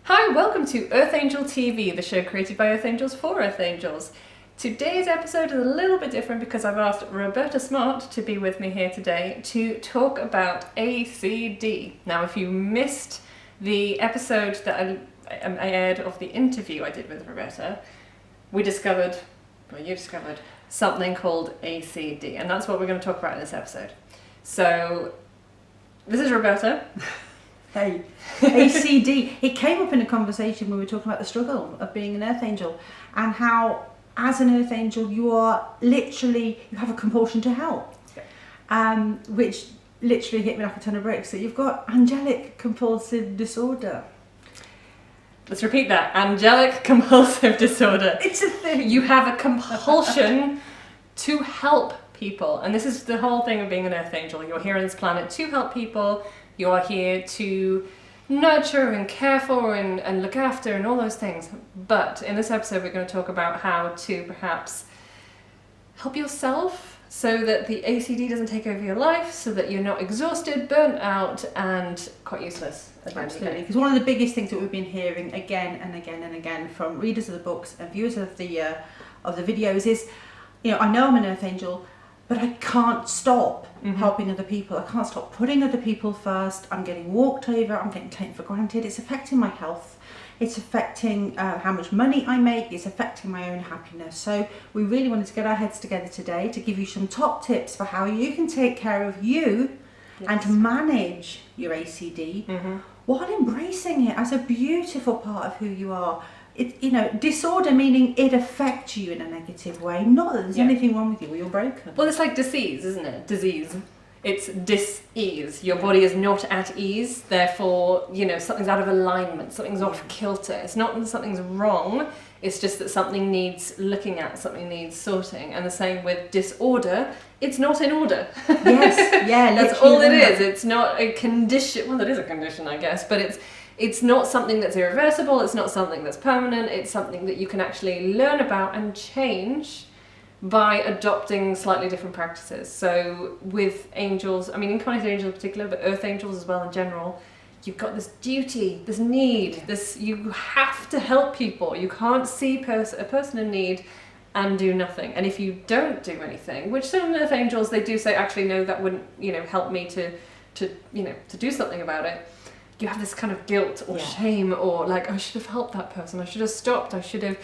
Hi, welcome to EarthAngelTV, the show created by Earth Angels for Earth Angels. Today's episode is a little bit different because I've asked Roberta Smart to be with me here today to talk about ACD. Now, if you missed the episode that I aired of the interview I did with Roberta, you discovered something called ACD, and that's what we're going to talk about in this episode. So, this is Roberta. Hey, ACD. It came up in a conversation when we were talking about the struggle of being an Earth Angel and how, as an Earth Angel, you have a compulsion to help, which literally hit me like a ton of bricks. So you've got Angelic Compulsive disorder. Let's repeat that. Angelic Compulsive disorder. It's a thing. You have a compulsion to help people. And this is the whole thing of being an Earth Angel. You're here on this planet to help people. You are here to nurture and care for and look after and all those things. But in this episode, we're going to talk about how to perhaps help yourself so that the ACD doesn't take over your life, so that you're not exhausted, burnt out, and quite useless. Absolutely, because one of the biggest things that we've been hearing again and again and again from readers of the books and viewers of the videos is, I know I'm an Earth Angel, but I can't stop helping other people. I can't stop putting other people first. I'm getting walked over. I'm getting taken for granted. It's affecting my health. It's affecting how much money I make. It's affecting my own happiness. So we really wanted to get our heads together today to give you some top tips for how you can take care of you and to manage your ACD while embracing it as a beautiful part of who you are. Disorder meaning it affects you in a negative way, not that there's anything wrong with you or you're broken. Well, it's like disease, isn't it? Disease. It's dis-ease. Your body is not at ease, therefore, something's out of alignment, something's off kilter. It's not that something's wrong, it's just that something needs looking at, something needs sorting. And the same with disorder, it's not in order. Yes, yeah. That's all it is. It's not a condition, well, it is a condition, I guess, but it's not something that's irreversible, it's not something that's permanent, it's something that you can actually learn about and change by adopting slightly different practices. So with angels, incarnated angels in particular, but Earth Angels as well in general, you've got this duty, this need, you have to help people. You can't see a person in need and do nothing. And if you don't do anything, which some Earth Angels, they do say, actually, no, that wouldn't, help me to do something about it. You have this kind of guilt or shame or like, I should have helped that person, I should have stopped, I should have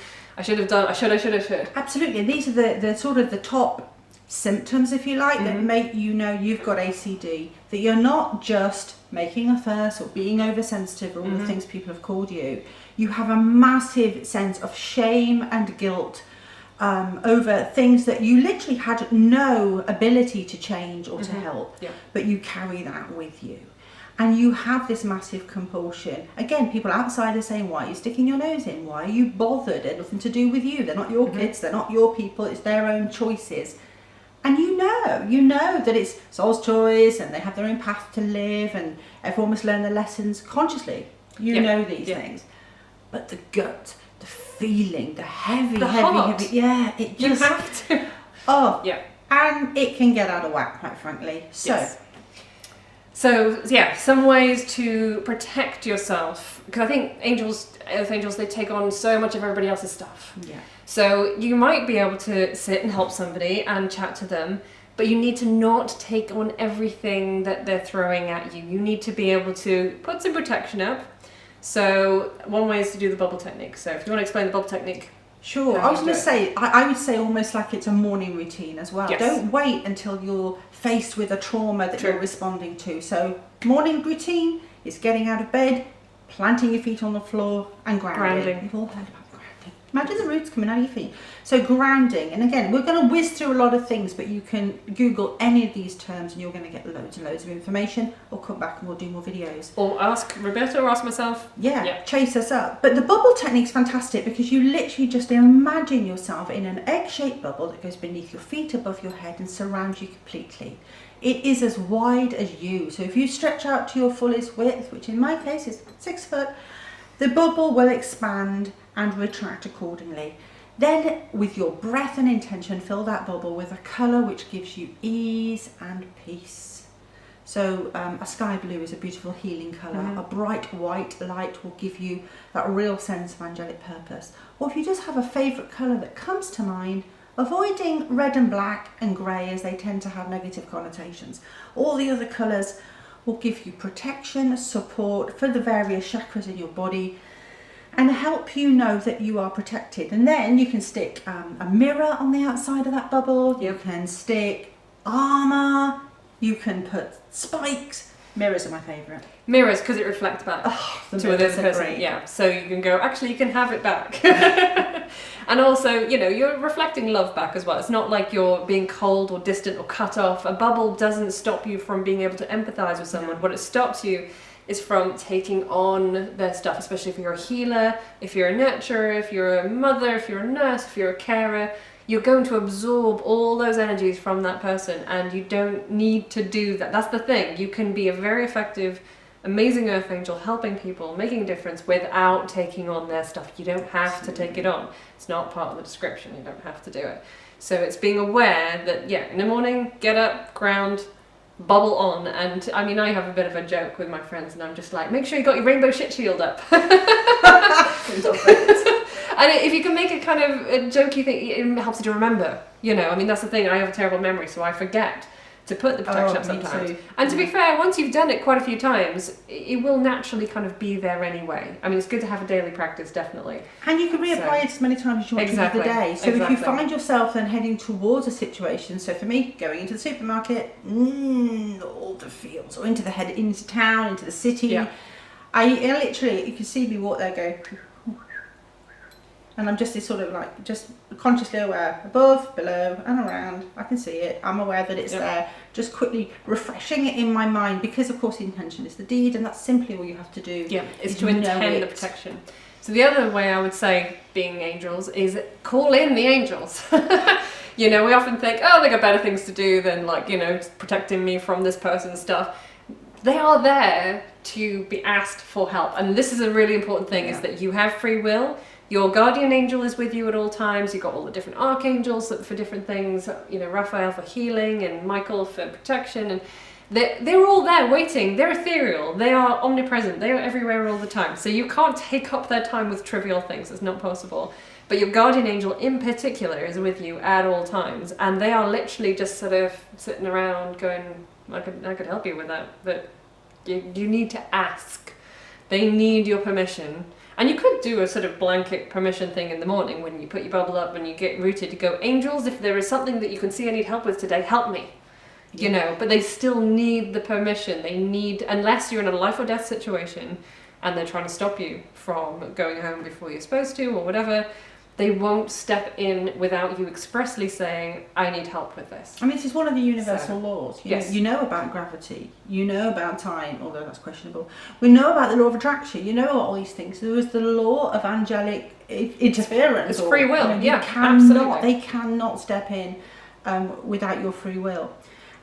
done. Absolutely, and these are the sort of the top symptoms, if you like, that make you know you've got ACD, that you're not just making a fuss or being oversensitive or all the things people have called you. You have a massive sense of shame and guilt over things that you literally had no ability to change or to help, but you carry that with you. And you have this massive compulsion. Again, people outside are saying, why are you sticking your nose in? Why are you bothered? They're nothing to do with you. They're not your kids. They're not your people. It's their own choices. And you know that it's soul's choice and they have their own path to live and everyone must learn their lessons consciously. You know these things. But the gut, the feeling, the heavy, it just... You have to. Oh, yeah. And it can get out of whack, quite frankly. So, some ways to protect yourself, because I think Earth Angels, they take on so much of everybody else's stuff. Yeah. So you might be able to sit and help somebody and chat to them, but you need to not take on everything that they're throwing at you. You need to be able to put some protection up. So one way is to do the bubble technique. So if you want to explain the bubble technique. Sure, I was going to say, I would say almost like it's a morning routine as well. Yes. Don't wait until you're faced with a trauma that you're responding to. So morning routine is getting out of bed, planting your feet on the floor and grounding. You've all heard about grounding. Imagine the roots coming out of your feet. So grounding, and again, we're going to whiz through a lot of things, but you can Google any of these terms and you're going to get loads and loads of information, or come back and we'll do more videos. Or ask Roberta or ask myself. Chase us up. But the bubble technique's fantastic because you literally just imagine yourself in an egg-shaped bubble that goes beneath your feet, above your head and surrounds you completely. It is as wide as you. So if you stretch out to your fullest width, which in my case is 6 foot, the bubble will expand and retract accordingly. Then with your breath and intention, fill that bubble with a colour which gives you ease and peace. So a sky blue is a beautiful healing colour. A bright white light will give you that real sense of angelic purpose. Or if you just have a favourite colour that comes to mind, avoiding red and black and grey, as they tend to have negative connotations. All the other colours will give you protection, support for the various chakras in your body, and help you know that you are protected. And then you can stick a mirror on the outside of that bubble. You can stick armour. You can put spikes. Mirrors are my favourite. Mirrors, because it reflects back to another person. Yeah, so you can go, actually, you can have it back. And also, you know, you're reflecting love back as well. It's not like you're being cold or distant or cut off. A bubble doesn't stop you from being able to empathise with someone. What it stops you is from taking on their stuff, especially if you're a healer, if you're a nurturer, if you're a mother, if you're a nurse, if you're a carer. You're going to absorb all those energies from that person, and you don't need to do that. That's the thing. You can be a very effective, amazing earth angel, helping people, making a difference without taking on their stuff. You don't have to take it on. It's not part of the description. You don't have to do it. So it's being aware that, yeah, in the morning, get up, ground, bubble on. And I mean, I have a bit of a joke with my friends, and I'm just like, make sure you got your rainbow shit shield up. And if you can make it kind of a jokey thing, it helps you to remember. You know, I mean, that's the thing. I have a terrible memory, so I forget to put the protection up sometimes. And to be fair, once you've done it quite a few times, it will naturally kind of be there anyway. I mean, it's good to have a daily practice, definitely. And you can reapply it as many times as you want through the day. So if you find yourself then heading towards a situation, so for me, going into the supermarket, all the fields, or into town, into the city, I literally, you can see me walk there, go. And I'm just this sort of like, just consciously aware, above, below, and around. I can see it. I'm aware that it's there. Just quickly refreshing it in my mind, because of course the intention is the deed, and that's simply all you have to do. Yeah, is to intend the protection. So the other way I would say, being angels, is call in the angels. You know, we often think, oh, they got better things to do than, like, you know, protecting me from this person's stuff. They are there to be asked for help. And this is a really important thing, is that you have free will. Your guardian angel is with you at all times. You've got all the different archangels for different things. You know, Raphael for healing and Michael for protection. And they're all there waiting. They're ethereal. They are omnipresent. They are everywhere all the time. So you can't take up their time with trivial things. It's not possible. But your guardian angel in particular is with you at all times. And they are literally just sort of sitting around going, I could help you with that. But you need to ask. They need your permission. And you could do a sort of blanket permission thing in the morning when you put your bubble up and you get rooted to go, angels, if there is something that you can see I need help with today, help me. You know, but they still need the permission. They need, unless you're in a life or death situation and they're trying to stop you from going home before you're supposed to or whatever, they won't step in without you expressly saying, I need help with this. I mean, this is one of the universal laws. You know about gravity, you know about time, although that's questionable. We know about the law of attraction, you know about all these things. There is the law of angelic interference. It's free will, absolutely. They cannot step in without your free will.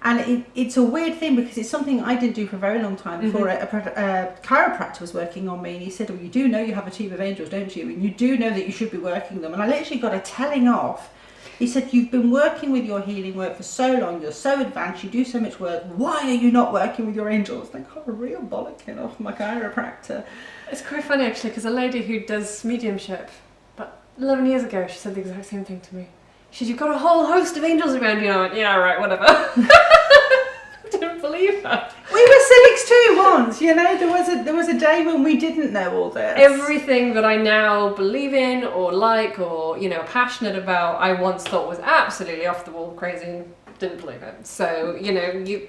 And it's a weird thing, because it's something I didn't do for a very long time before a chiropractor was working on me, and he said, well, you do know you have a team of angels, don't you? And you do know that you should be working them. And I literally got a telling off. He said, you've been working with your healing work for so long, you're so advanced, you do so much work, why are you not working with your angels? And I got a real bollocking off my chiropractor. It's quite funny, actually, because a lady who does mediumship, but 11 years ago, she said the exact same thing to me. She said, you've got a whole host of angels around you. And I went, yeah, right, whatever. I didn't believe that. We were cynics too once, you know. There was a day when we didn't know all this. Everything that I now believe in or like or, you know, passionate about, I once thought was absolutely off the wall, crazy, and didn't believe it. So, you know,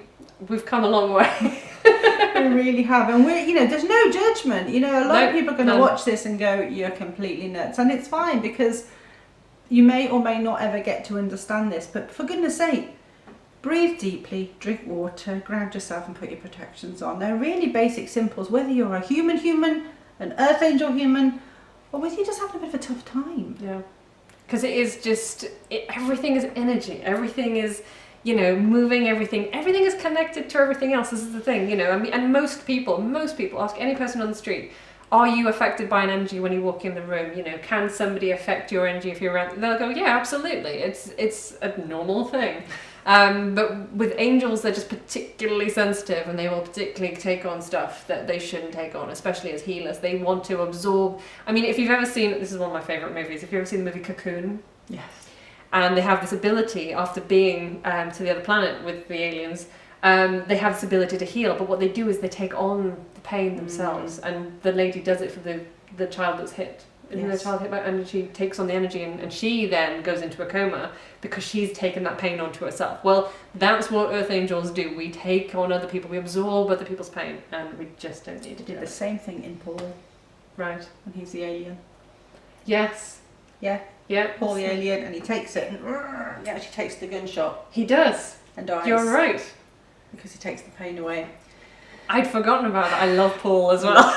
we've come a long way. We really have. And we're, you know, there's no judgment. You know, a lot of people are going to watch this and go, you're completely nuts. And it's fine, because you may or may not ever get to understand this, but for goodness sake, breathe deeply, drink water, ground yourself and put your protections on. They're really basic simples, whether you're a human, an earth angel human, or whether you're just having a bit of a tough time. Yeah, because it is just, everything is energy, everything is, you know, moving, everything is connected to everything else. This is the thing, you know, I mean, and most people, ask any person on the street, are you affected by an energy when you walk in the room? You know, can somebody affect your energy if you're around? They'll go, yeah, absolutely. It's a normal thing. But with angels, they're just particularly sensitive, and they will particularly take on stuff that they shouldn't take on, especially as healers. They want to absorb. I mean, if you've ever seen, this is one of my favourite movies, if you've ever seen the movie Cocoon, Yes. and they have this ability after being to the other planet with the aliens, they have this ability to heal, but what they do is they take on the pain themselves, and the lady does it for the child that's hit. Isn't the child hit by, and she takes on the energy, and she then goes into a coma because she's taken that pain onto herself. Well, that's what Earth Angels do. We take on other people, we absorb other people's pain, and we just don't need to do Did the it. same thing in Paul. Right. When he's the alien. Yes. Yeah. Yeah. Paul the alien, and he takes it, and he actually takes the gunshot He does. and dies. You're right. Because he takes the pain away. I'd forgotten about that. I love Paul as well.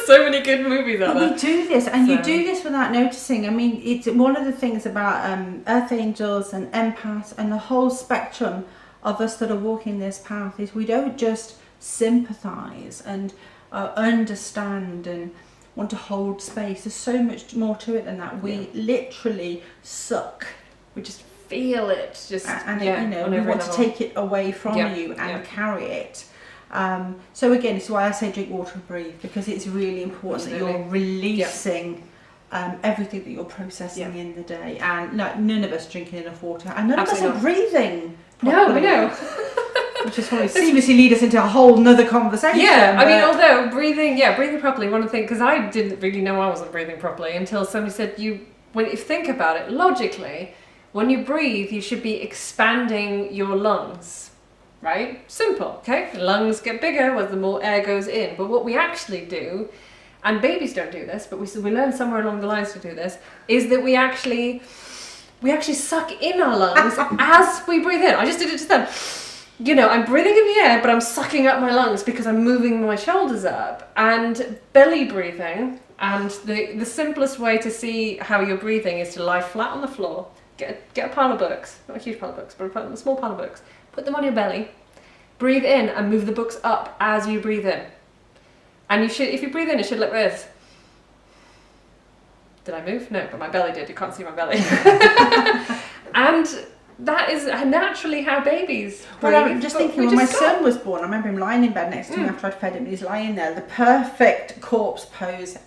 So many good movies out But there. we do this, and you So- do this without noticing. I mean, it's one of the things about Earth Angels and empaths and the whole spectrum of us that are walking this path is we don't just sympathise and understand and want to hold space. There's so much more to it than that. We literally suck. We just feel it. Just And yeah, you know, on we every want to level. take it away from Yeah, you and yeah. carry it. So again, it's why I say drink water and breathe, because it's really important that Absolutely. you're releasing everything that you're processing in the day. And no, none of us drinking enough water, and none Absolutely of us are breathing No, properly. I know. Which is probably seriously lead us into a whole nother conversation. Yeah, I mean, but- although breathing properly, one of the things, because I didn't really know I wasn't breathing properly until somebody said, when you think about it, logically, when you breathe, you should be expanding your lungs, right? Simple, okay? Lungs get bigger as the more air goes in, but what we actually do, and babies don't do this, but we learn somewhere along the lines to do this, is that we actually suck in our lungs as we breathe in. I just did it just then. You know, I'm breathing in the air, but I'm sucking up my lungs because I'm moving my shoulders up. And belly breathing, and the simplest way to see how you're breathing is to lie flat on the floor, get a pile of books, not a huge pile of books, but a small pile of books, put them on your belly, breathe in and move the books up as you breathe in. And if you breathe in, it should look like this. Did I move? No, but my belly did. You can't see my belly. And that is naturally how babies breathe. Well, I'm just but thinking, we when my just son was born, I remember him lying in bed next to me after I'd fed him, and he's lying there, the perfect corpse pose.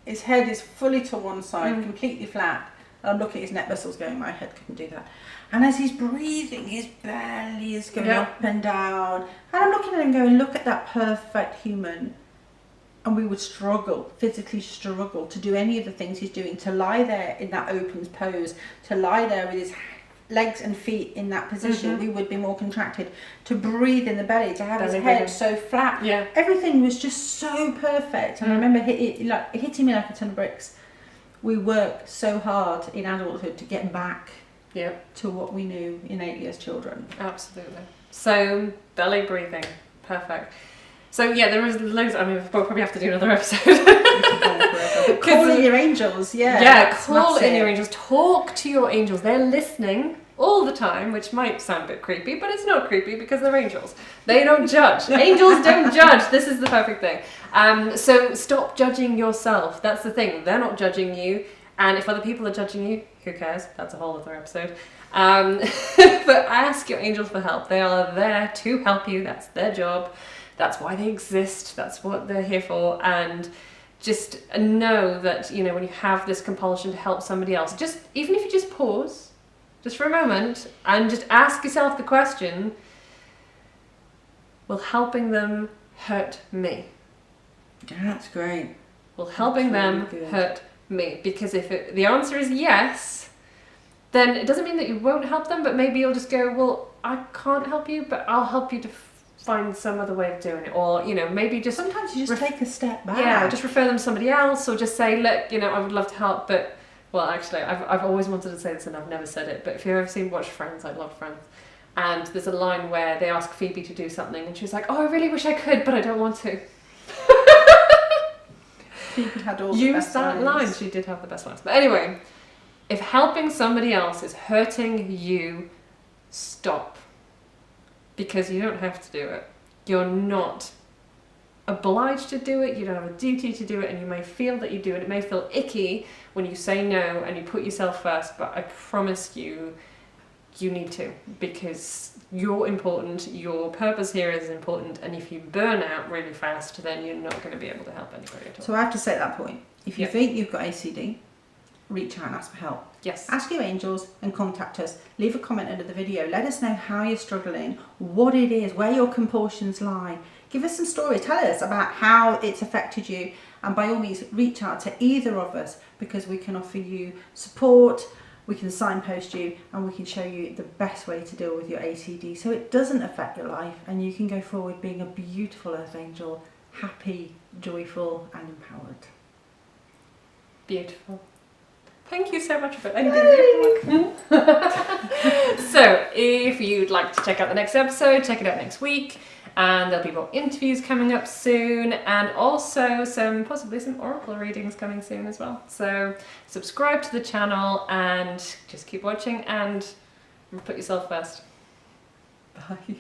His head is fully to one side, completely flat. And I'm looking at his neck muscles going, my head couldn't do that. And as he's breathing, his belly is going up and down. And I'm looking at him going, look at that perfect human. And we would physically struggle to do any of the things he's doing, to lie there in that open pose, to lie there with his legs and feet in that position. We would be more contracted. To breathe in the belly, to have his head so flat. Yeah. Everything was just so perfect. And I remember it hitting me like a ton of bricks. We work so hard in adulthood to get back to what we knew innately as children. Absolutely. So, belly breathing. Perfect. So, yeah, there is loads. I mean, we'll probably have to do another episode. Call in your angels, Yeah, call massive. in your angels. Talk to your angels. They're listening all the time, which might sound a bit creepy, but it's not creepy because they're angels. They don't judge. Angels don't judge. This is the perfect thing. So stop judging yourself. That's the thing. They're not judging you. And if other people are judging you, who cares? That's a whole other episode. But ask your angels for help. They are there to help you. That's their job. That's why they exist. That's what they're here for. And just know that, you know, when you have this compulsion to help somebody else, just even if you just pause, just for a moment, and just ask yourself the question, will helping them hurt me? That's great. Will helping them That's really good. hurt me? Because if the answer is yes, then it doesn't mean that you won't help them, but maybe you'll just go, well, I can't help you, but I'll help you to find some other way of doing it. Or, you know, maybe just... Sometimes you just take a step back. Yeah, just refer them to somebody else, or just say, look, you know, I would love to help, but... Well, actually, I've always wanted to say this and I've never said it, but if you've ever watched Friends, I love Friends. And there's a line where they ask Phoebe to do something and she's like, oh, I really wish I could, but I don't want to. Phoebe had all the Use best that lines. line. She did have the best lines. But anyway, if helping somebody else is hurting you, stop. Because you don't have to do it. You're not obliged to do it, you don't have a duty to do it, and you may feel that you do it. It may feel icky when you say no and you put yourself first, but I promise you, you need to, because you're important, your purpose here is important, and if you burn out really fast, then you're not going to be able to help anybody at all. So I have to say at that point, if you think you've got ACD, reach out and ask for help. Yes. Ask your angels and contact us. Leave a comment under the video. Let us know how you're struggling, what it is, where your compulsions lie. Give us some stories. Tell us about how it's affected you. And by all means, reach out to either of us, because we can offer you support, we can signpost you, and we can show you the best way to deal with your ACD so it doesn't affect your life and you can go forward being a beautiful earth angel, happy, joyful and empowered. Beautiful. Thank you so much for that. So, if you'd like to check out the next episode, check it out next week. And there'll be more interviews coming up soon, and also possibly some oracle readings coming soon as well. So subscribe to the channel and just keep watching and put yourself first. Bye.